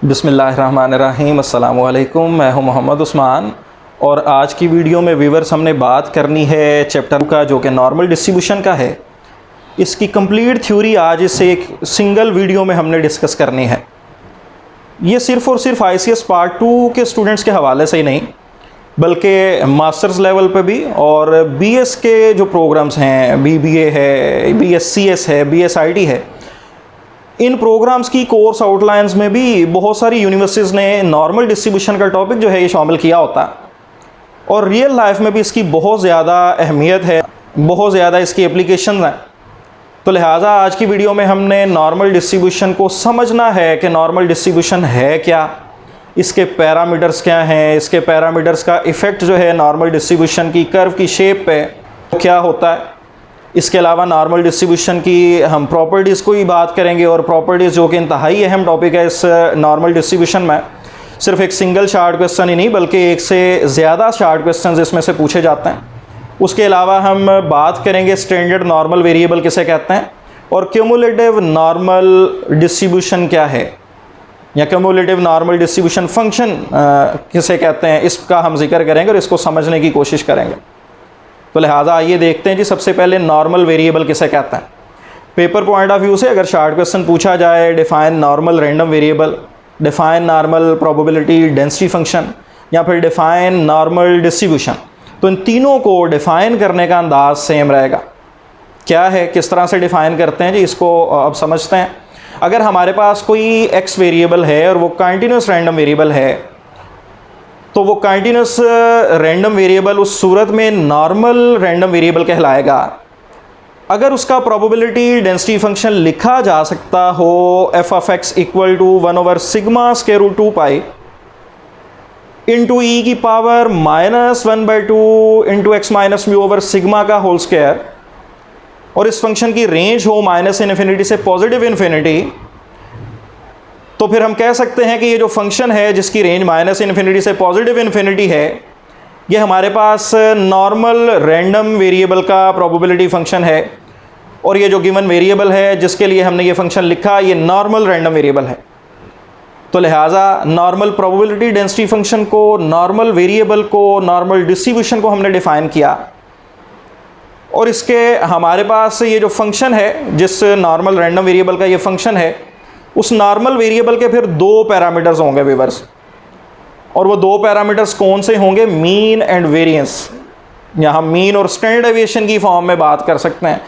बिस्मिल्लाहिर्रहमानिर्रहीम। अस्सलामु अलैकुम। मैं हूं मोहम्मद उस्मान और आज की वीडियो में व्यूअर्स हमने बात करनी है चैप्टर का जो कि नॉर्मल डिस्ट्रीब्यूशन का है। इसकी कंप्लीट थ्योरी आज इसे एक सिंगल वीडियो में हमने डिस्कस करनी है। ये सिर्फ़ और सिर्फ ICS पार्ट 2 के स्टूडेंट्स के हवाले से ही नहीं बल्कि मास्टर्स लेवल पे भी और BS के जो प्रोग्राम्स हैं, BBA है, BScs है, BSIT है, इन प्रोग्राम्स की कोर्स आउटलाइंस में भी बहुत सारी यूनिवर्सिटीज़ ने नॉर्मल डिस्ट्रीब्यूशन का टॉपिक जो है ये शामिल किया होता है और रियल लाइफ में भी इसकी बहुत ज़्यादा अहमियत है, बहुत ज़्यादा इसकी एप्लीकेशन हैं। तो लिहाजा आज की वीडियो में हमने नॉर्मल डिस्ट्रीब्यूशन को समझना है कि नॉर्मल डिस्ट्रीब्यूशन है क्या, इसके पैरामीटर्स क्या हैं, इसके पैरामीटर्स का इफ़ेक्ट जो है नॉर्मल डिस्ट्रीब्यूशन की कर्व की शेप पे क्या होता है। इसके अलावा नॉर्मल डिस्ट्रीब्यूशन की हम प्रॉपर्टीज़ को ही बात करेंगे और प्रॉपर्टीज़ जो कि इंतहाई अहम टॉपिक है इस नॉर्मल डिस्ट्रीब्यूशन में। सिर्फ एक सिंगल शार्ट क्वेश्चन ही नहीं बल्कि एक से ज़्यादा शार्ट क्वेश्चन इसमें से पूछे जाते हैं। उसके अलावा हम बात करेंगे स्टैंडर्ड नॉर्मल वेरिएबल किसे कहते हैं और क्यूमुलेटिव नॉर्मल डिस्ट्रीब्यूशन क्या है या क्यूमुलेटिव नॉर्मल डिस्ट्रीब्यूशन फंक्शन किसे कहते हैं, इसका हम जिक्र करेंगे और इसको समझने की कोशिश करेंगे। तो लिहाजा आइए देखते हैं जी, सबसे पहले नॉर्मल वेरिएबल किसे कहते हैं। पेपर पॉइंट ऑफ व्यू से अगर शार्ट क्वेश्चन पूछा जाए define normal random variable, define normal probability density function या फिर डिफाइन नॉर्मल डिस्ट्रीब्यूशन, तो इन तीनों को डिफ़ाइन करने का अंदाज सेम रहेगा। क्या है, किस तरह से डिफ़ाइन करते हैं जी, इसको अब समझते हैं। अगर हमारे पास कोई x वेरिएबल है और वो कंटिन्यूस रैंडम वेरिएबल है तो वो कंटिन्यूस रैंडम वेरिएबल उस सूरत में नॉर्मल रैंडम वेरिएबल कहलाएगा अगर उसका प्रोबेबिलिटी डेंसिटी फंक्शन लिखा जा सकता हो f of x equal to 1/σ² pi into e की power -1/2 into x minus mu over sigma का होल स्क्वायर और इस फंक्शन की रेंज हो -∞ से पॉजिटिव इन्फिनिटी, तो फिर हम कह सकते हैं कि ये जो फंक्शन है जिसकी रेंज -∞ से पॉजिटिव इन्फिनिटी है, ये हमारे पास नॉर्मल रैंडम वेरिएबल का प्रोबेबिलिटी फंक्शन है और ये जो गिवन वेरिएबल है जिसके लिए हमने ये फंक्शन लिखा ये नॉर्मल रैंडम वेरिएबल है। तो लिहाजा नॉर्मल प्रोबेबिलिटी डेंसिटी फंक्शन को, नॉर्मल वेरिएबल को, नॉर्मल डिस्ट्रीब्यूशन को हमने डिफ़ाइन किया और इसके हमारे पास ये जो फंक्शन है जिस नॉर्मल रैंडम वेरिएबल का ये फंक्शन है उस नॉर्मल वेरिएबल के फिर दो पैरामीटर्स होंगे व्यूअर्स, और वो दो पैरामीटर्स कौन से होंगे, मीन एंड वेरिएंस। यहाँ मीन और स्टैंडर्ड डेविएशन की फॉर्म में बात कर सकते हैं।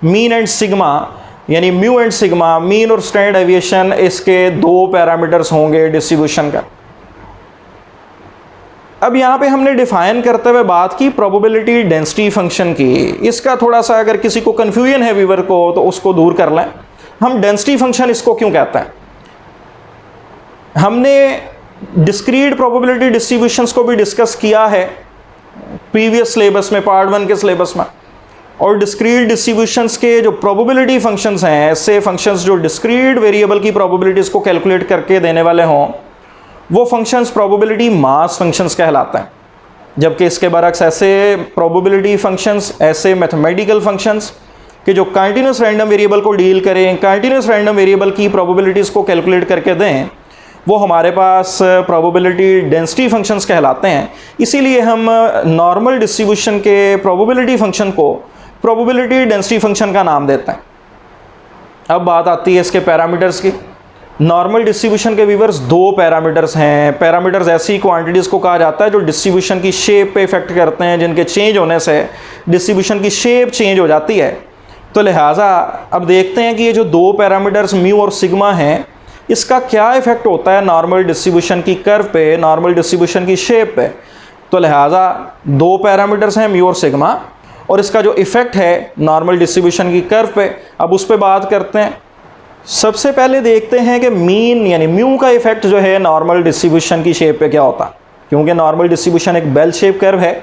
मीन एंड सिग्मा यानी म्यू एंड सिग्मा, मीन और स्टैंडर्ड डेविएशन, इसके दो पैरामीटर्स होंगे डिस्ट्रीब्यूशन का। अब यहाँ पे हमने डिफाइन करते हुए बात की प्रोबेबिलिटी डेंसिटी फंक्शन की। इसका थोड़ा सा अगर किसी को कन्फ्यूजन है व्यूअर को तो उसको दूर कर लें। हम डेंसिटी फंक्शन इसको क्यों कहते हैं, हमने डिस्क्रीट प्रोबेबिलिटी डिस्ट्रीब्यूशंस को भी डिस्कस किया है प्रीवियस सिलेबस में, पार्ट 1 के सिलेबस में, और डिस्क्रीट डिस्ट्रीब्यूशंस के जो प्रोबेबिलिटी फंक्शंस हैं, ऐसे फंक्शंस जो डिस्क्रीट वेरिएबल की प्रोबेबिलिटीज़ को कैलकुलेट करके देने वाले हों, वो फंक्शंस प्रोबेबिलिटी मास फंक्शंस कहलाते हैं। जबकि इसके बरक्स ऐसे प्रोबेबिलिटी फंक्शंस, ऐसे मैथमेटिकल फंक्शंस कि जो कंटिन्यूस रैंडम वेरिएबल को डील करें, कंटिन्यूस रैंडम वेरिएबल की प्रोबेबिलिटीज़ को कैलकुलेट करके दें, वो हमारे पास प्रोबेबिलिटी डेंसिटी फंक्शंस कहलाते हैं। इसीलिए हम नॉर्मल डिस्ट्रीब्यूशन के प्रोबेबिलिटी फंक्शन को प्रोबेबिलिटी डेंसिटी फंक्शन का नाम देते हैं। अब बात आती है इसके पैरामीटर्स की। नॉर्मल डिस्ट्रीब्यूशन के व्यूअर्स दो पैरामीटर्स हैं। पैरामीटर्स ऐसी क्वांटिटीज़ को कहा जाता है जो डिस्ट्रीब्यूशन की शेप पे इफेक्ट करते हैं, जिनके चेंज होने से डिस्ट्रीब्यूशन की शेप चेंज हो जाती है। तो लिहाजा अब देखते हैं कि ये जो दो पैरामीटर्स म्यू और सिग्मा हैं, इसका क्या इफेक्ट होता है नॉर्मल डिस्ट्रीब्यूशन की कर्व पे, नॉर्मल डिस्ट्रीब्यूशन की शेप पे। तो लिहाजा दो पैरामीटर्स हैं म्यू और सिग्मा और इसका जो इफेक्ट है नॉर्मल डिस्ट्रीब्यूशन की कर्व पे, अब उस पर बात करते हैं। सबसे पहले देखते हैं कि मीन यानी म्यू का इफेक्ट जो है नॉर्मल डिस्ट्रीब्यूशन की शेप पे क्या होता है, क्योंकि नॉर्मल डिस्ट्रीब्यूशन एक बेल शेप कर्व है।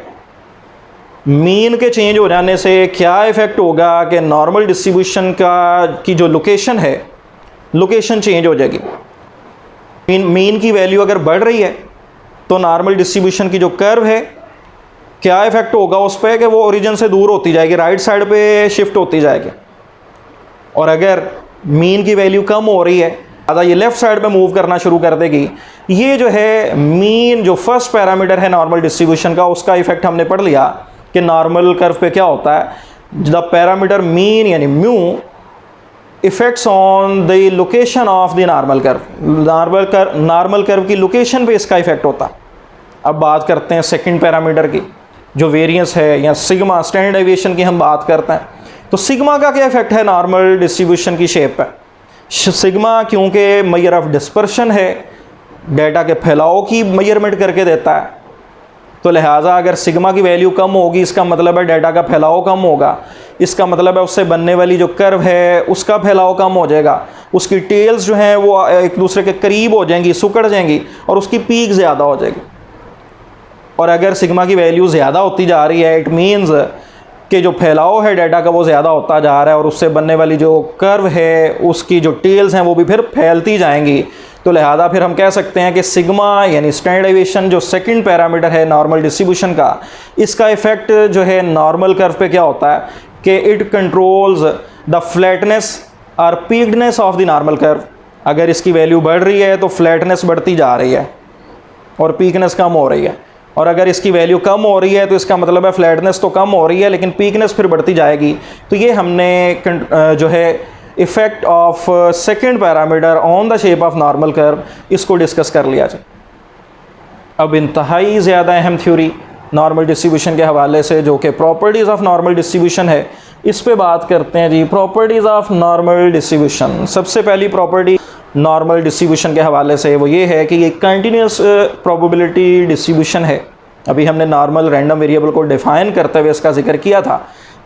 मीन के चेंज हो जाने से क्या इफेक्ट होगा कि नॉर्मल डिस्ट्रीब्यूशन की जो लोकेशन है, लोकेशन चेंज हो जाएगी। मीन की वैल्यू अगर बढ़ रही है तो नॉर्मल डिस्ट्रीब्यूशन की जो कर्व है क्या इफेक्ट होगा उस पर कि वो ओरिजिन से दूर होती जाएगी, राइट साइड पे शिफ्ट होती जाएगी। और अगर मीन की वैल्यू कम हो रही है ज़्यादा ये लेफ़्ट साइड पे मूव करना शुरू कर देगी। ये जो है मीन जो फर्स्ट पैरामीटर है नॉर्मल डिस्ट्रीब्यूशन का, उसका इफेक्ट हमने पढ़ लिया कि नॉर्मल कर्व पे क्या होता है। द पैरामीटर मीन यानी mu effects on the location of the normal curve, normal curve की लोकेशन पे इसका इफेक्ट होता है। अब बात करते हैं सेकंड पैरामीटर की, जो वेरिएंस है या सिग्मा, स्टैंडर्ड डेविएशन की हम बात करते हैं। तो सिग्मा का क्या इफेक्ट है नॉर्मल डिस्ट्रीब्यूशन की शेप पे? सिग्मा क्योंकि मेजर ऑफ डिस्पर्शन है, डेटा के फैलाव की मेजरमेंट करके देता है, तो लिहाजा अगर सिग्मा की वैल्यू कम होगी इसका मतलब है डेटा का फैलाव कम होगा, इसका मतलब है उससे बनने वाली जो कर्व है उसका फैलाव कम हो जाएगा, उसकी टेल्स जो हैं वो एक दूसरे के करीब हो जाएंगी, सुकड़ जाएंगी और उसकी पीक ज़्यादा हो जाएगी। और अगर सिग्मा की वैल्यू ज़्यादा होती जा रही है, इट मीन्स कि जो फैलाव है डाटा का वो ज़्यादा होता जा रहा है और उससे बनने वाली जो कर्व है उसकी जो टेल्स हैं वो भी फिर फैलती जाएंगी। तो लिहाजा फिर हम कह सकते हैं कि सिग्मा यानी स्टैंडर्ड डेविएशन जो सेकंड पैरामीटर है नॉर्मल डिस्ट्रीब्यूशन का, इसका इफेक्ट जो है नॉर्मल कर्व पे क्या होता है कि इट कंट्रोल्स द फ्लैटनेस और पीक्डनेस ऑफ द नॉर्मल कर्व। अगर इसकी वैल्यू बढ़ रही है तो फ्लैटनेस बढ़ती जा रही है और पीकनेस कम हो रही है, और अगर इसकी वैल्यू कम हो रही है तो इसका मतलब है फ्लैटनेस तो कम हो रही है लेकिन पीकनेस फिर बढ़ती जाएगी। तो ये हमने जो है effect of second parameter on the shape of normal curve इसको डिस्कस कर लिया जाए। अब इंतहाई ज़्यादा अहम थ्योरी नॉर्मल डिस्ट्रीब्यूशन के हवाले से जो कि प्रॉपर्टीज़ ऑफ नॉर्मल डिस्ट्रीब्यूशन है, इस पे बात करते हैं जी। प्रॉपर्टीज़ ऑफ नॉर्मल डिस्ट्रीब्यूशन, सबसे पहली प्रॉपर्टी नॉर्मल डिस्ट्रीब्यूशन के हवाले से वो ये है कि ये कंटिन्यूस प्रोबेबिलिटी डिस्ट्रीब्यूशन है। अभी हमने नॉर्मल रैंडम वेरिएबल को डिफाइन करते हुए इसका जिक्र किया था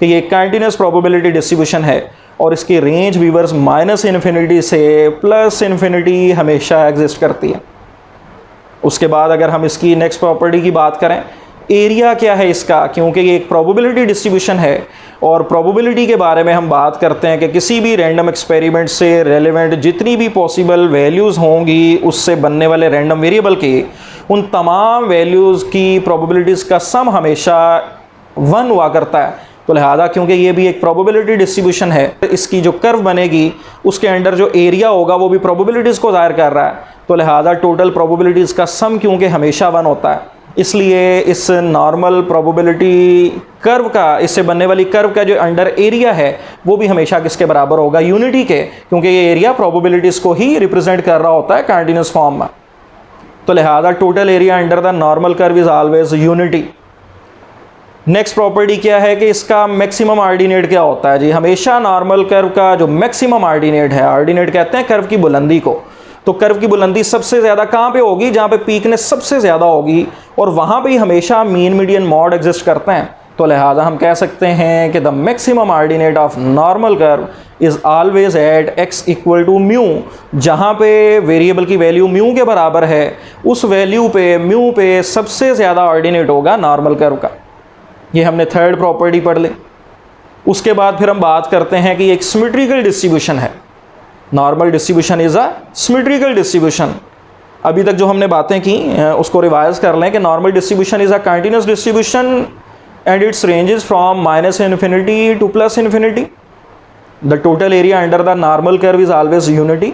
कि ये कंटिन्यूस प्रोबेबिलिटी डिस्ट्रीब्यूशन है और इसकी रेंज वीवर्स -इन्फिनिटी से +इन्फिनिटी हमेशा एग्जिस्ट करती है। उसके बाद अगर हम इसकी नेक्स्ट प्रॉपर्टी की बात करें, एरिया क्या है इसका, क्योंकि ये एक प्रोबेबिलिटी डिस्ट्रीब्यूशन है और प्रोबेबिलिटी के बारे में हम बात करते हैं कि किसी भी रैंडम एक्सपेरिमेंट से रेलेवेंट जितनी भी पॉसिबल वैल्यूज़ होंगी उससे बनने वाले रैंडम वेरिएबल की, उन तमाम वैल्यूज़ की प्रोबेबिलिटीज़ का सम हमेशा 1 हुआ करता है। तो लिहाजा क्योंकि ये भी एक प्रोबेबिलिटी डिस्ट्रीब्यूशन है, इसकी जो कर्व बनेगी उसके अंडर जो एरिया होगा वो भी प्रोबेबिलिटीज़ को ज़ाहिर कर रहा है। तो लिहाजा टोटल प्रोबेबिलिटीज़ का सम क्योंकि हमेशा 1 होता है, इसलिए इस नॉर्मल प्रोबेबिलिटी कर्व का, इससे बनने वाली कर्व का जो अंडर एरिया है वो भी हमेशा किसके बराबर होगा, यूनिटी के, क्योंकि ये एरिया प्रोबेबिलिटीज़ को ही रिप्रेजेंट कर रहा होता है कंटीन्यूअस फॉर्म में। तो लिहाजा total area under the normal curve is always unity. Next property क्या है कि इसका मैक्सिमम ऑर्डिनेट क्या होता है जी। हमेशा नॉर्मल कर्व का जो मैक्सिमम ऑर्डिनेट है, ऑर्डिनेट कहते हैं कर्व की बुलंदी को, तो कर्व की बुलंदी सबसे ज़्यादा कहाँ पे होगी, जहाँ पे पीकनेस सबसे ज़्यादा होगी और वहाँ पे ही हमेशा मीन मीडियन मॉड एग्जिस्ट करते हैं। तो लिहाजा हम कह सकते हैं कि the maximum ordinate of normal curve is always at x equal to mu. जहाँ पे वेरिएबल की वैल्यू म्यू के बराबर है उस वैल्यू पे म्यू पे सबसे ज़्यादा ऑर्डिनेट होगा नॉर्मल कर्व का। ये हमने थर्ड प्रॉपर्टी पढ़ ली। उसके बाद फिर हम बात करते हैं कि एक सिमेट्रिकल डिस्ट्रीब्यूशन है। Normal distribution is a symmetrical distribution. अभी तक जो हमने बातें की उसको रिवाइज कर लें कि normal distribution is a continuous distribution and its ranges from -minus infinity to +plus infinity. The total area under the normal curve is always unity.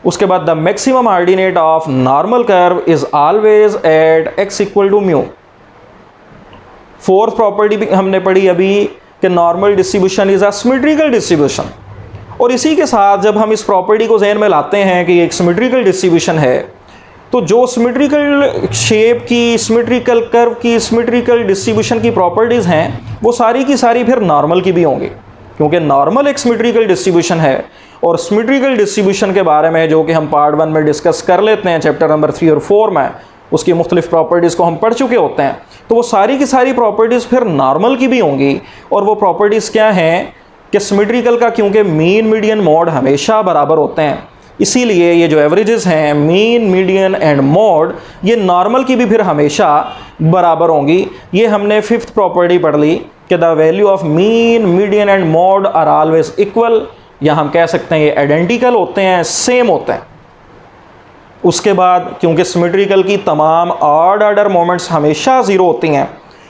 उसके बाद the maximum ordinate of normal curve is always at x equal to mu. Fourth property भी हमने पढ़ी अभी कि normal distribution is a symmetrical distribution. और इसी के साथ जब हम इस प्रॉपर्टी को ज़हन में लाते हैं कि एक सिमेट्रिकल डिस्ट्रीब्यूशन है, तो जो सिमेट्रिकल शेप की, सिमेट्रिकल कर्व की, सिमेट्रिकल डिस्ट्रीब्यूशन की प्रॉपर्टीज़ हैं वो सारी की सारी फिर नॉर्मल की भी होंगी, क्योंकि नॉर्मल एक सिमेट्रिकल डिस्ट्रीब्यूशन है। और सिमेट्रिकल डिस्ट्रीब्यूशन के बारे में जो कि हम पार्ट 1 में डिस्कस कर लेते हैं, चैप्टर नंबर 3 और 4 में उसकी मुख्तलिफ प्रॉपर्टीज़ को हम पढ़ चुके होते हैं, तो वो सारी की सारी प्रॉपर्टीज़ फिर नॉर्मल की भी होंगी। और वो प्रॉपर्टीज़ क्या हैं कि सिमेट्रिकल का क्योंकि मीन मीडियन मॉड हमेशा बराबर होते हैं, इसीलिए ये जो एवरेजेस हैं मीन मीडियन एंड मॉड, ये नॉर्मल की भी फिर हमेशा बराबर होंगी। ये हमने फिफ्थ प्रॉपर्टी पढ़ ली कि the value of mean median and mode are always equal, या हम कह सकते हैं ये आइडेंटिकल होते हैं, सेम होते हैं। उसके बाद क्योंकि सिमेट्रिकल की तमाम ऑड ऑर्डर मोमेंट्स हमेशा ज़ीरो होती हैं,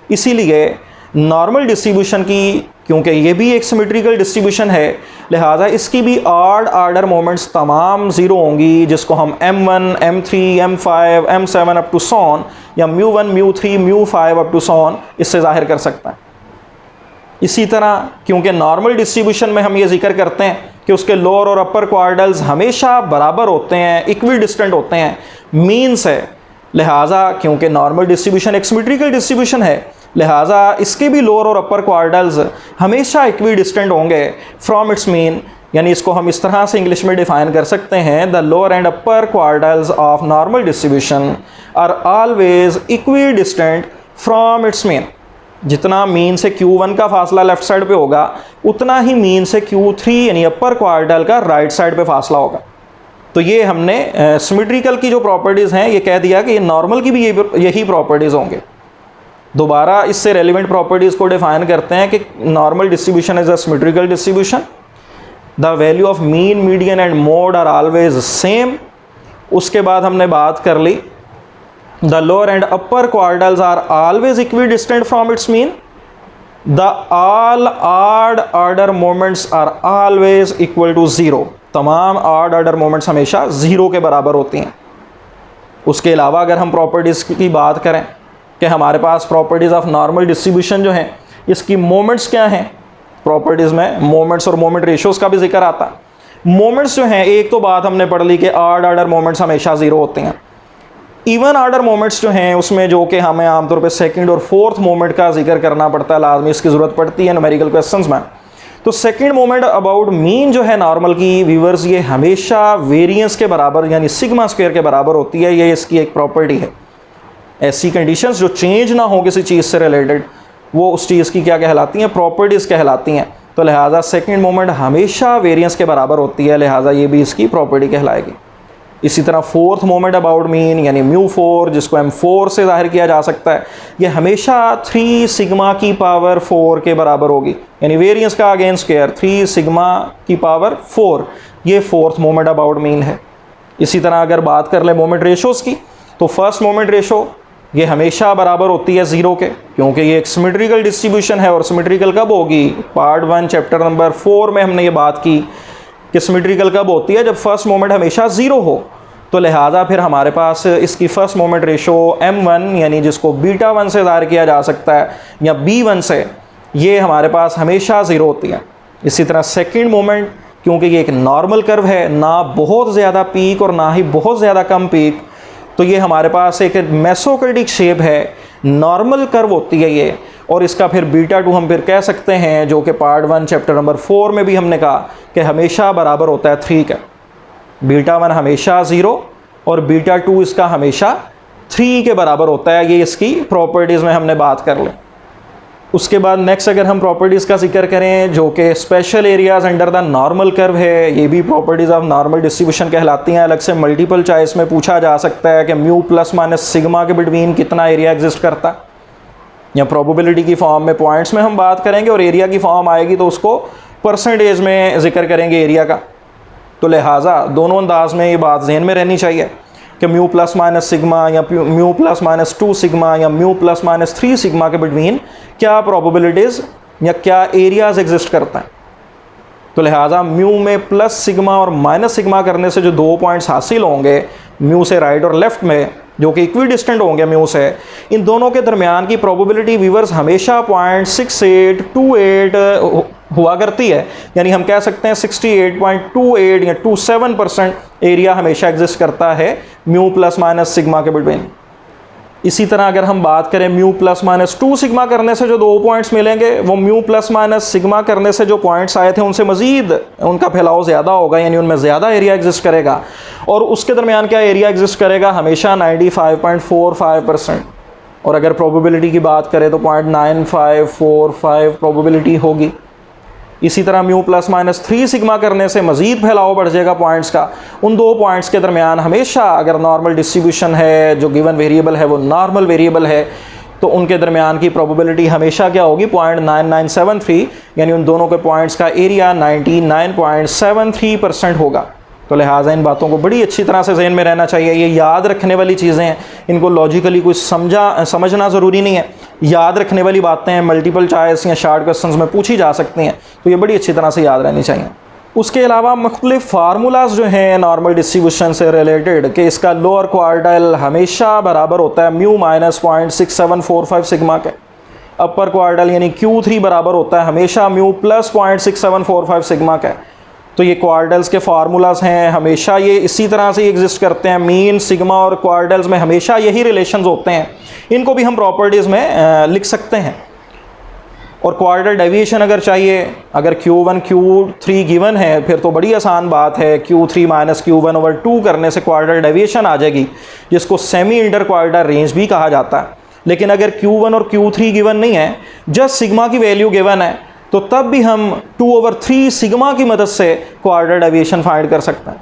इसीलिए नॉर्मल डिस्ट्रीब्यूशन की, क्योंकि ये भी एक सिमेट्रिकल डिस्ट्रीब्यूशन है, लिहाजा इसकी भी ऑड ऑर्डर मोमेंट्स तमाम ज़ीरो होंगी, जिसको हम m1, m3, m5, m7 up to sworn या μ1, μ3, μ5 अप टू सॉन इससे ज़ाहिर कर सकते हैं। इसी तरह क्योंकि नॉर्मल डिस्ट्रीब्यूशन में हम ये जिक्र करते हैं कि उसके लोअर और अपर क्वार्टल्स हमेशा बराबर होते हैं, इक्वी डिस्टेंट होते हैं मीन से, लिहाजा क्योंकि नॉर्मल डिस्ट्रीब्यूशन एक सिमेट्रिकल डिस्ट्रीब्यूशन है, लिहाजा इसके भी लोअर और अपर क्वार्टल्स हमेशा इक्वी डिस्टेंट होंगे फ्रॉम इट्स मीन। यानी इसको हम इस तरह से इंग्लिश में डिफाइन कर सकते हैं, the lower and upper quartiles of normal distribution are always equidistant from its mean. जितना मीन से Q1 का फासला लेफ्ट साइड पे होगा, उतना ही मीन से Q3 यानी अपर क्वार्टल का राइट साइड पे फासला होगा। तो ये हमने सिमेट्रिकल की जो प्रॉपर्टीज़ हैं ये कह दिया कि नॉर्मल की भी यही प्रॉपर्टीज़ होंगे। दोबारा इससे रेलिवेंट प्रॉपर्टीज़ को डिफाइन करते हैं कि normal distribution is a symmetrical distribution, the value of mean, median and mode are always same. उसके बाद हमने बात कर ली the lower and upper quartiles are always equidistant from its mean, the all odd order moments are always equal to zero. तमाम odd order moments हमेशा zero के बराबर होती हैं। उसके अलावा अगर हम प्रॉपर्टीज़ की बात करें कि हमारे पास प्रॉपर्टीज़ ऑफ नॉर्मल डिस्ट्रीब्यूशन जो हैं, इसकी मोमेंट्स क्या हैं, प्रॉपर्टीज़ में मोमेंट्स और मोमेंट रेशियोज़ का भी जिक्र आता है। मोमेंट्स जो हैं, एक तो बात हमने पढ़ ली कि ऑड ऑर्डर मोमेंट्स हमेशा ज़ीरो होते हैं। इवन ऑर्डर मोमेंट्स जो हैं उसमें जो कि हमें आमतौर पे सेकंड और फोर्थ मोमेंट का जिक्र करना पड़ता है, लाजमी इसकी ज़रूरत पड़ती है न्यूमेरिकल क्वेश्चंस में। तो सेकंड मोमेंट अबाउट मीन जो है नॉर्मल की व्यूअर्स, ये हमेशा वेरिएंस के बराबर यानी सिग्मा स्क्वायर के बराबर होती है। ये इसकी एक प्रॉपर्टी है। ऐसी कंडीशंस जो चेंज ना हो किसी चीज़ से रिलेटेड, वो उस चीज़ की क्या कहलाती हैं, प्रॉपर्टीज़ कहलाती हैं। तो लिहाजा सेकंड मोमेंट हमेशा वेरिएंस के बराबर होती है, लिहाजा ये भी इसकी प्रॉपर्टी कहलाएगी। इसी तरह फोर्थ मोमेंट अबाउट मीन यानी μ4, जिसको m4 से जाहिर किया जा सकता है, ये हमेशा 3 सिग्मा की पावर 4 के बराबर होगी, यानी वेरिएंस का अगेन स्क्वायर 3 सिग्मा की पावर 4, ये फोर्थ मोमेंट अबाउट मीन है। इसी तरह अगर बात कर ले मोमेंट रेशोज़ की, तो फर्स्ट मोमेंट रेशो ये हमेशा बराबर होती है ज़ीरो के, क्योंकि ये एक सिमेट्रिकल डिस्ट्रीब्यूशन है। और सिमेट्रिकल कब होगी, पार्ट 1 चैप्टर नंबर 4 में हमने ये बात की कि सिमेट्रिकल कब होती है, जब फर्स्ट मोमेंट हमेशा ज़ीरो हो। तो लिहाजा फिर हमारे पास इसकी फ़र्स्ट मोमेंट रेशो m1 यानी जिसको β1 से ज़ाहिर किया जा सकता है या b1 से, ये हमारे पास हमेशा ज़ीरो होती है। इसी तरह सेकंड मोमेंट, क्योंकि ये एक नॉर्मल कर्व है, ना बहुत ज़्यादा पीक और ना ही बहुत ज़्यादा कम पीक, तो ये हमारे पास एक मेसोक्रेटिक शेप है, नॉर्मल कर्व होती है ये। और इसका फिर β2 हम फिर कह सकते हैं, जो कि पार्ट 1 चैप्टर नंबर 4 में भी हमने कहा कि हमेशा बराबर होता है 3 का। β1 हमेशा ज़ीरो और β2 इसका हमेशा 3 के बराबर होता है। ये इसकी प्रॉपर्टीज़ में हमने बात कर लें। उसके बाद नेक्स्ट अगर हम प्रॉपर्टीज़ का जिक्र करें, जो कि special areas under the normal curve है, ये भी प्रॉपर्टीज़ ऑफ नॉर्मल डिस्ट्रीब्यूशन कहलाती हैं। अलग से मल्टीपल चॉइस में पूछा जा सकता है कि म्यू प्लस माइनस सिग्मा के बिटवीन कितना एरिया एग्जिस्ट करता है, या प्रोबेबिलिटी की फॉर्म में पॉइंट्स में हम बात करेंगे, और एरिया की फॉर्म आएगी तो उसको परसेंटेज में जिक्र करेंगे एरिया का। तो लिहाजा दोनों अंदाज में ये बात जहन में रहनी चाहिए कि म्यू प्लस माइनस सिग्मा या म्यू प्लस माइनस 2 सिग्मा या म्यू प्लस माइनस 3 सिग्मा के बिटवीन क्या प्रोबेबिलिटीज़ या क्या एरियाज एग्जिस्ट करता है। तो लिहाजा म्यू में प्लस सिग्मा और माइनस सिग्मा करने से जो 2 पॉइंट्स हासिल होंगे म्यू से राइट और लेफ्ट में, जो कि इक्वी डिस्टेंट होंगे म्यू से, इन दोनों के दरमियान की प्रोबेबिलिटी व्यूअर्स हमेशा 0.6828 हुआ करती है। यानी हम कह सकते हैं 68.28 या 27% एरिया हमेशा एग्जिस्ट करता है म्यू प्लस माइनस सिग्मा के बिटवीन। इसी तरह अगर हम बात करें म्यू प्लस माइनस 2 सिग्मा करने से जो 2 पॉइंट्स मिलेंगे, वो म्यू प्लस माइनस सिग्मा करने से जो पॉइंट्स आए थे उनसे मज़ीद उनका फैलाव ज़्यादा होगा, यानी उनमें ज़्यादा एरिया एग्जिस्ट करेगा। और उसके दरमियान क्या एरिया एग्जिस्ट करेगा, हमेशा 95.45%। और अगर प्रोबेबिलिटी की बात करें तो 0.9545 प्रोबेबिलिटी होगी। इसी तरह म्यू प्लस माइनस 3 सिग्मा करने से मज़ीद फैलाव बढ़ जाएगा पॉइंट्स का। उन 2 पॉइंट्स के दरमियान हमेशा अगर नॉर्मल डिस्ट्रीब्यूशन है, जो गिवन वेरिएबल है वो नॉर्मल वेरिएबल है, तो उनके दरमियान की प्रोबेबिलिटी हमेशा क्या होगी, 0.9973, यानी उन दोनों के पॉइंट्स का एरिया 99.73% होगा। तो लिहाजा इन बातों को बड़ी अच्छी तरह से जहन में रहना चाहिए। ये याद रखने वाली चीज़ें हैं, इनको लॉजिकली कुछ समझना ज़रूरी नहीं है, याद रखने वाली बातें हैं, मल्टीपल चॉइस या शार्ट क्वेश्चंस में पूछी जा सकती हैं, तो ये बड़ी अच्छी तरह से याद रहनी चाहिए। उसके अलावा मुख्तलिफ फार्मूलाज जो हैं नॉर्मल डिस्ट्रीब्यूशन से रिलेटेड, कि इसका लोअर क्वार्टाइल हमेशा बराबर होता है म्यू माइनस 0.6745 सिग्मा के, अपर क्वार्टाइल यानी Q3 बराबर होता है हमेशा म्यू प्लस 0.6745 सिग्मा के। तो ये क्वार्टल्स के फार्मूलाज हैं, हमेशा ये इसी तरह से एग्जिस्ट करते हैं। मीन, सिग्मा और क्वार्टल्स में हमेशा यही रिलेशंस होते हैं। इनको भी हम प्रॉपर्टीज़ में लिख सकते हैं। और क्वार्टल डेविएशन अगर चाहिए, अगर Q1 Q3 गिवन है, फिर तो बड़ी आसान बात है, Q3 माइनस Q1/2 करने से क्वार्टल डेविएशन आ जाएगी, जिसको सेमी इंटर क्वार्टल रेंज भी कहा जाता है। लेकिन अगर Q1 और Q3 गिवन नहीं है, जस्ट सिग्मा की वैल्यू गिवन है, तो तब भी हम 2/3 सिग्मा की मदद से क्वार्टल डेविएशन फाइंड कर सकते हैं।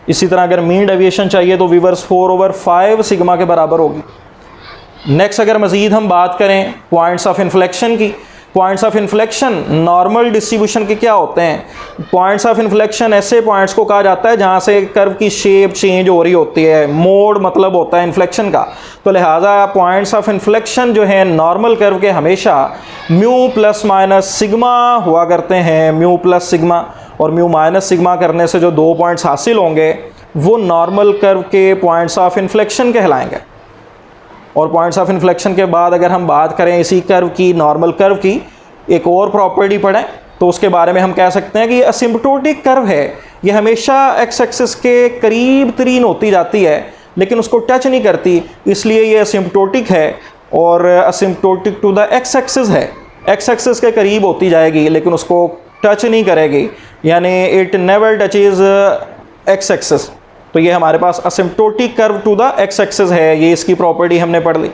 इसी तरह अगर मीन डेविएशन चाहिए तो विवर्स 4/5 सिग्मा के बराबर होगी। नेक्स्ट अगर मज़ीद हम बात करें पॉइंट्स ऑफ इन्फ्लेक्शन की, points of inflection normal distribution के क्या होते हैं? पॉइंट्स ऑफ इन्फ्लेक्शन ऐसे पॉइंट्स को कहा जाता है जहाँ से कर्व की शेप चेंज हो रही होती है। मोड मतलब होता है इन्फ्लेक्शन का, तो लिहाजा पॉइंट्स ऑफ इन्फ्लेक्शन जो है नॉर्मल कर्व के हमेशा म्यू प्लस माइनस सिग्मा हुआ करते हैं। म्यू प्लस सिग्मा और म्यू माइनस सिग्मा करने से जो 2 पॉइंट्स हासिल होंगे वो नॉर्मल कर्व के पॉइंट्स ऑफ इन्फ्लेक्शन कहलाएंगे। और पॉइंट्स ऑफ इन्फ्लेक्शन के बाद अगर हम बात करें इसी कर्व की, नॉर्मल कर्व की, एक और प्रॉपर्टी पढ़ें तो उसके बारे में हम कह सकते हैं कि असिम्प्टोटिक कर्व है, ये हमेशा एक्स एक्सिस के करीब तरीन होती जाती है लेकिन उसको टच नहीं करती, इसलिए ये असिम्प्टोटिक है। और asymptotic to the x axis है, एक्स एक्सिस के करीब होती जाएगी लेकिन उसको टच नहीं करेगी, यानी it never touches x axis. तो ये हमारे पास asymptotic curve to the x axis है, ये इसकी प्रॉपर्टी हमने पढ़ ली।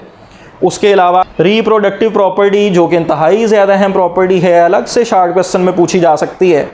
उसके अलावा रिप्रोडक्टिव प्रॉपर्टी जो कि इंतहाई ज़्यादा अहम प्रॉपर्टी है, अलग से शार्ट क्वेश्चन में पूछी जा सकती है।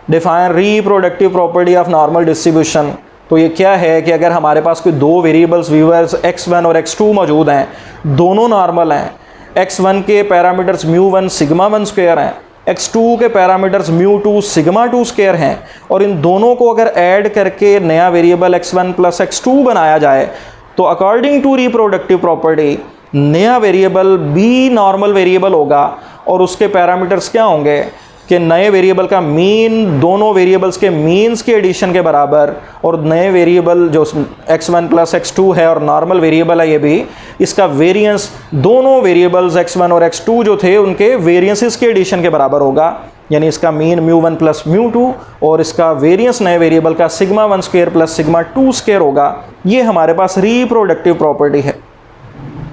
Define reproductive property of normal distribution. तो ये क्या है कि अगर हमारे पास कोई 2 वेरिएबल्स व्यूअर्स x1 और x2 मौजूद हैं, दोनों नॉर्मल हैं, x1 के पैरामीटर्स μ1 सिग्मा 1 स्क्वायर हैं, x2 के पैरामीटर्स μ2 सिग्मा 2 स्क्वायर हैं, और इन दोनों को अगर ऐड करके नया वेरिएबल x1 प्लस x2 बनाया जाए तो अकॉर्डिंग टू रिप्रोडक्टिव प्रॉपर्टी नया वेरिएबल भी नॉर्मल वेरिएबल होगा और उसके पैरामीटर्स क्या होंगे कि नए वेरिएबल का मीन दोनों वेरिएबल्स के मीन्स के एडिशन के बराबर, और नए वेरिएबल जो x1 प्लस x2 है और नॉर्मल वेरिएबल है ये भी, इसका वेरिएंस दोनों वेरिएबल्स x1 और x2 जो थे उनके वेरिएंसेस के एडिशन के बराबर होगा। यानी इसका मीन μ1 प्लस μ2 और इसका वेरिएंस नए वेरिएबल का sigma 1 square plus sigma 2 square होगा। ये हमारे पास रिप्रोडक्टिव प्रॉपर्टी है,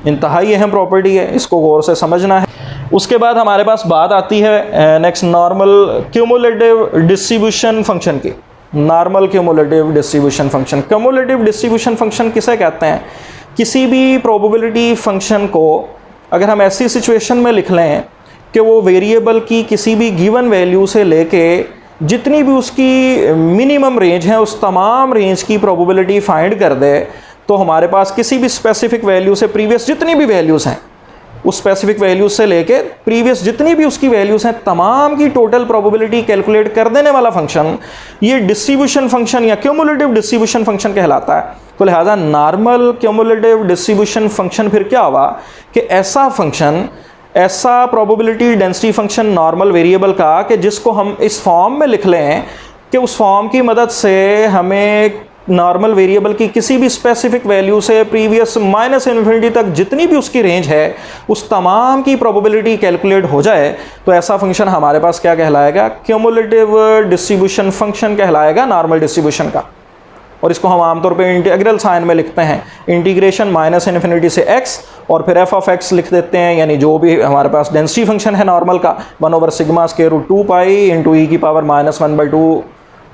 इंतहाई अहम प्रॉपर्टी है, इसको गौर से समझना है। उसके बाद हमारे पास बात आती है next normal cumulative distribution function की। Normal cumulative distribution function, cumulative distribution function किसे कहते हैं? किसी भी प्रोबेबिलिटी फंक्शन को अगर हम ऐसी सिचुएशन में लिख लें कि वो वेरिएबल की किसी भी गिवन वैल्यू से लेके जितनी भी उसकी मिनिमम रेंज है उस तमाम रेंज की प्रोबेबिलिटी फाइंड कर दे, तो हमारे पास किसी भी स्पेसिफिक वैल्यू से प्रीवियस जितनी भी वैल्यूज़ हैं, उस स्पेसिफिक वैल्यूज से लेके प्रीवियस जितनी भी उसकी वैल्यूज़ हैं तमाम की टोटल प्रोबेबिलिटी कैलकुलेट कर देने वाला फंक्शन ये डिस्ट्रीब्यूशन फंक्शन या क्यूमुलेटिव डिस्ट्रीब्यूशन फंक्शन कहलाता है। तो लिहाजा नॉर्मल क्यूमुलेटिव डिस्ट्रीब्यूशन फंक्शन फिर क्या हुआ कि ऐसा फंक्शन, ऐसा probability density function normal variable का कि जिसको हम इस फॉर्म में लिख लें कि उस फॉर्म की मदद से हमें नॉर्मल वेरिएबल की किसी भी स्पेसिफिक वैल्यू से प्रीवियस -∞ तक जितनी भी उसकी रेंज है उस तमाम की प्रोबेबिलिटी कैलकुलेट हो जाए, तो ऐसा फंक्शन हमारे पास क्या कहलाएगा? क्यूमुलेटिव डिस्ट्रीब्यूशन फंक्शन कहलाएगा नॉर्मल डिस्ट्रीब्यूशन का। और इसको हम आमतौर पे इंटीग्रल साइन में लिखते हैं, इंटीग्रेशन -∞ से x और फिर f ऑफ x लिख देते हैं, यानी जो भी हमारे पास डेंसिटी फंक्शन है नॉर्मल का 1/σ² पाई इंटू e की पावर -1/2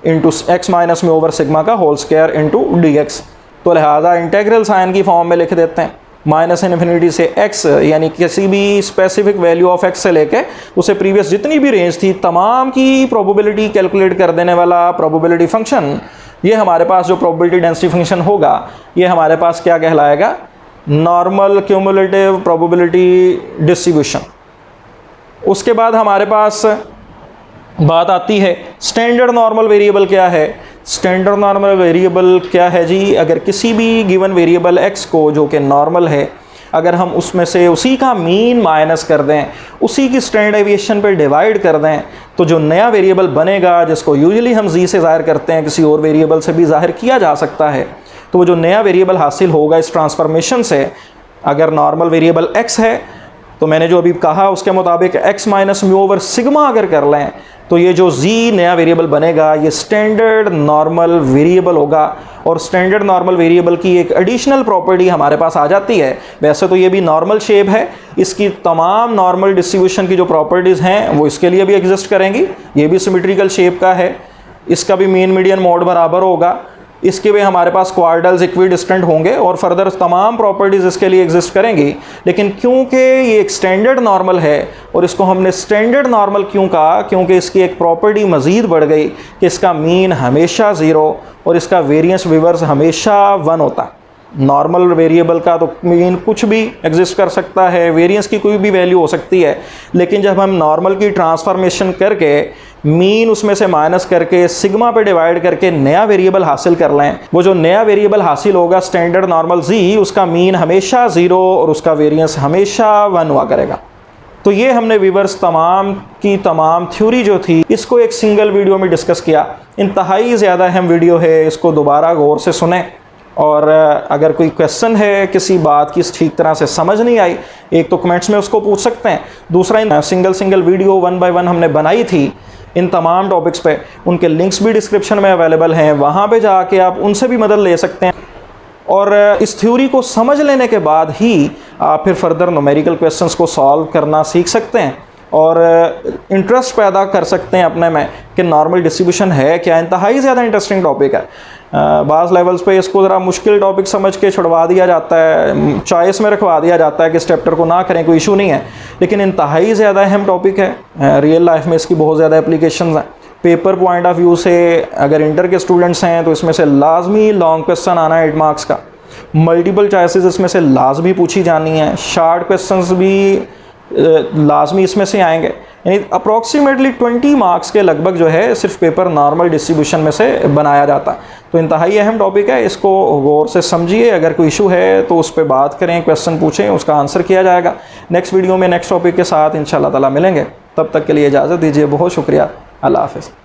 इंटू x माइनस में ओवर सिग्मा का होल स्क्वायर इंटू dx। तो लिहाजा इंटेग्रल साइन की फॉर्म में लिख देते हैं -∞ से x, यानी किसी भी स्पेसिफिक वैल्यू ऑफ x से लेके उसे प्रीवियस जितनी भी रेंज थी तमाम की प्रोबेबिलिटी कैलकुलेट कर देने वाला प्रोबेबिलिटी फंक्शन, ये हमारे पास जो प्रोबेबिलिटी डेंसिटी फंक्शन होगा ये हमारे पास क्या कहलाएगा? Normal cumulative probability distribution. उसके बाद हमारे पास बात आती है स्टैंडर्ड नॉर्मल वेरिएबल क्या है? स्टैंडर्ड नॉर्मल वेरिएबल क्या है जी? अगर किसी भी गिवन वेरिएबल x को जो कि नॉर्मल है अगर हम उसमें से उसी का मीन माइनस कर दें, उसी की स्टैंडर्ड डेविएशन पे डिवाइड कर दें, तो जो नया वेरिएबल बनेगा, जिसको यूजुअली हम जी से ज़ाहिर करते हैं, किसी और वेरिएबल से भी ज़ाहिर किया जा सकता है, तो वो जो नया वेरिएबल हासिल होगा इस ट्रांसफॉर्मेशन से, अगर नॉर्मल वेरिएबल x है तो मैंने जो अभी कहा उसके मुताबिक x minus mu over sigma अगर कर लें, तो ये जो z नया वेरिएबल बनेगा ये स्टैंडर्ड नॉर्मल वेरिएबल होगा। और स्टैंडर्ड नॉर्मल वेरिएबल की एक एडिशनल प्रॉपर्टी हमारे पास आ जाती है, वैसे तो ये भी नॉर्मल शेप है, इसकी तमाम नॉर्मल डिस्ट्रीब्यूशन की जो प्रॉपर्टीज़ हैं वो इसके लिए भी एग्जिस्ट करेंगी। ये भी सिमेट्रिकल शेप का है, इसका भी मीन मीडियन मोड बराबर होगा, इसके भी हमारे पास क्वाड्रल्स इक्विडिस्टेंट होंगे और फर्दर तमाम प्रॉपर्टीज़ इसके लिए एग्जिस्ट करेंगी। लेकिन क्योंकि ये एक स्टैंडर्ड नॉर्मल है, और इसको हमने स्टैंडर्ड नॉर्मल क्यों कहा, क्योंकि इसकी एक प्रॉपर्टी मज़ीद बढ़ गई कि इसका मीन हमेशा 0 और इसका वेरिएंस विवर्स हमेशा 1 होता है। नॉर्मल वेरिएबल का तो मीन कुछ भी एग्जिस्ट कर सकता है, वेरिएंस की कोई भी वैल्यू हो सकती है, लेकिन जब हम नॉर्मल की ट्रांसफॉर्मेशन करके मीन उसमें से माइनस करके सिग्मा पे डिवाइड करके नया वेरिएबल हासिल कर लें, वो जो नया वेरिएबल हासिल होगा स्टैंडर्ड नॉर्मल जी, उसका मीन हमेशा 0 और उसका वेरिएंस हमेशा 1 हुआ करेगा। तो ये हमने व्यूअर्स तमाम की तमाम थ्योरी जो थी इसको एक सिंगल वीडियो में डिस्कस किया। इंतहाई ज़्यादा अहम वीडियो है, इसको दोबारा गौर से सुनें, और अगर कोई क्वेश्चन है, किसी बात की ठीक तरह से समझ नहीं आई, एक तो कमेंट्स में उसको पूछ सकते हैं, दूसरा इन सिंगल वीडियो 1 बाय 1 हमने बनाई थी इन तमाम टॉपिक्स पे, उनके लिंक्स भी डिस्क्रिप्शन में अवेलेबल हैं, वहाँ पे जाके आप उनसे भी मदद ले सकते हैं। और इस थ्योरी को समझ लेने के बाद ही आप फिर फर्दर न्यूमेरिकल क्वेश्चंस को सॉल्व करना सीख सकते हैं और इंटरेस्ट पैदा कर सकते हैं अपने में कि नॉर्मल डिस्ट्रीब्यूशन है क्या। इंतहाई ज़्यादा इंटरेस्टिंग टॉपिक है, बाज़ लेवल्स पे इसको ज़रा मुश्किल टॉपिक समझ के छुड़वा दिया जाता है, चॉइस में रखवा दिया जाता है कि इस चैप्टर को ना करें, कोई इशू नहीं है, लेकिन इंतहाई ज़्यादा अहम टॉपिक है। रियल लाइफ में इसकी बहुत ज़्यादा एप्लीकेशंस हैं। पेपर पॉइंट ऑफ व्यू से अगर इंटर के स्टूडेंट्स हैं तो इसमें से लाजमी लॉन्ग क्वेश्चन आना है 8 मार्क्स का, मल्टीपल चॉइसेस इसमें से लाजमी पूछी जानी है, शार्ट क्वेश्चंस भी लाजमी इसमें से आएंगे, यानी अप्रॉक्सीमेटली 20 मार्क्स के लगभग जो है सिर्फ पेपर नॉर्मल डिस्ट्रीब्यूशन में से बनाया जाता है। तो इंतहाई अहम टॉपिक है, इसको गौर से समझिए, अगर कोई इशू है तो उस पर बात करें, क्वेश्चन पूछें, उसका आंसर किया जाएगा। नेक्स्ट वीडियो में नेक्स्ट टॉपिक के साथ इंशाल्लाह ताला मिलेंगे, तब तक के लिए इजाज़त दीजिए, बहुत शुक्रिया, अल्लाह हाफ़िज़।